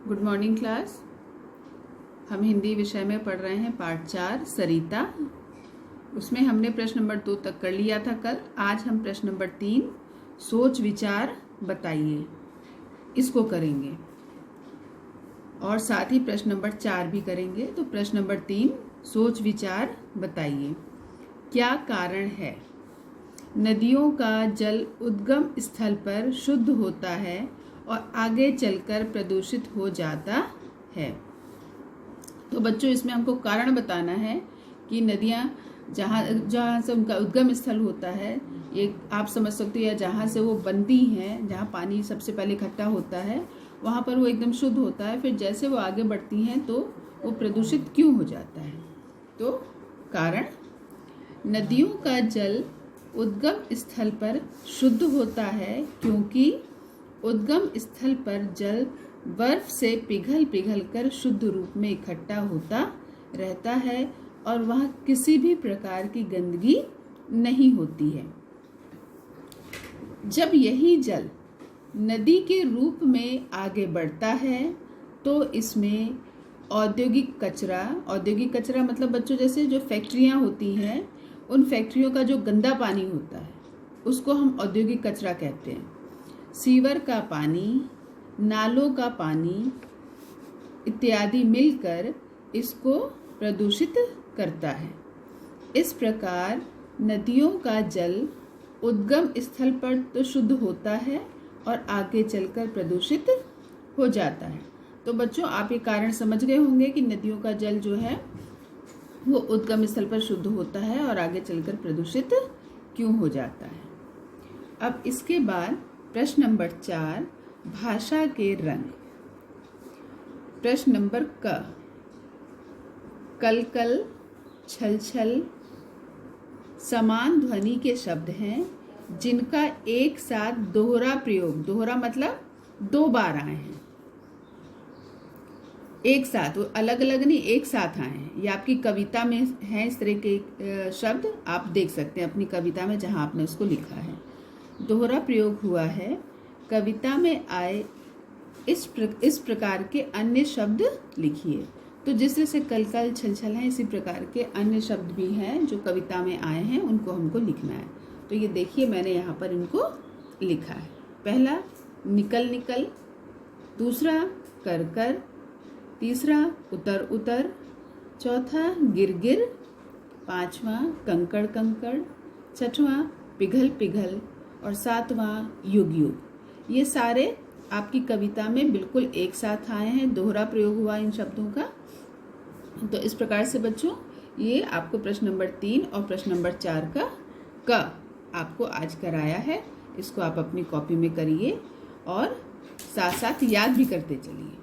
Good morning class. हम हिंदी विषय में पढ़ रहे हैं पाठ 4 सरिता। उसमें हमने प्रश्न नंबर 2 तक कर लिया था कल। आज हम प्रश्न नंबर 3 सोच विचार बताइए इसको करेंगे और साथ ही प्रश्न नंबर 4 भी करेंगे। तो प्रश्न नंबर 3 सोच विचार बताइए, क्या कारण है नदियों का जल उद्गम स्थल पर शुद्ध होता है और आगे चलकर प्रदूषित हो जाता है। तो बच्चों इसमें हमको कारण बताना है कि नदियाँ जहाँ से उनका उद्गम स्थल होता है, एक आप समझ सकते हो, या जहाँ से वो बनती हैं, जहाँ पानी सबसे पहले इकट्ठा होता है वहाँ पर वो एकदम शुद्ध होता है, फिर जैसे वो आगे बढ़ती हैं तो वो प्रदूषित क्यों हो जाता है। तो कारण, नदियों का जल उद्गम स्थल पर शुद्ध होता है क्योंकि उद्गम स्थल पर जल बर्फ से पिघल पिघल कर शुद्ध रूप में इकट्ठा होता रहता है और वहाँ किसी भी प्रकार की गंदगी नहीं होती है। जब यही जल नदी के रूप में आगे बढ़ता है तो इसमें औद्योगिक कचरा मतलब बच्चों जैसे जो फैक्ट्रियाँ होती हैं, उन फैक्ट्रियों का जो गंदा पानी होता है उसको हम औद्योगिक कचरा कहते हैं। सीवर का पानी, नालों का पानी इत्यादि मिलकर इसको प्रदूषित करता है। इस प्रकार नदियों का जल उद्गम स्थल पर तो शुद्ध होता है और आगे चलकर प्रदूषित हो जाता है। तो बच्चों आप ये कारण समझ गए होंगे कि नदियों का जल जो है वो उद्गम स्थल पर शुद्ध होता है और आगे चलकर प्रदूषित क्यों हो जाता है। अब इसके बाद प्रश्न नंबर 4 भाषा के रंग। प्रश्न नंबर क, कल कल, छल छल समान ध्वनि के शब्द हैं जिनका एक साथ दोहरा प्रयोग, दोहरा मतलब 2 बार आए हैं, एक साथ, वो अलग अलग नहीं, एक साथ आए हैं। ये आपकी कविता में है, इस तरह के शब्द आप देख सकते हैं अपनी कविता में जहाँ आपने उसको लिखा है। दोहरा प्रयोग हुआ है। कविता में आए इस प्रकार के अन्य शब्द लिखिए। तो जिस तरह से कल कल छल छल है, इसी प्रकार के अन्य शब्द भी हैं जो कविता में आए हैं, उनको हमको लिखना है। तो ये देखिए मैंने यहाँ पर इनको लिखा है। पहला निकल निकल, दूसरा कर कर, तीसरा उतर उतर, चौथा गिर गिर, पांचवा कंकड़ कंकड़, छठवां पिघल पिघल और सातवां युग युग। ये सारे आपकी कविता में बिल्कुल एक साथ आए हैं, दोहरा प्रयोग हुआ इन शब्दों का। तो इस प्रकार से बच्चों ये आपको प्रश्न नंबर 3 और प्रश्न नंबर 4 का आपको आज कराया है। इसको आप अपनी कॉपी में करिए और साथ साथ याद भी करते चलिए।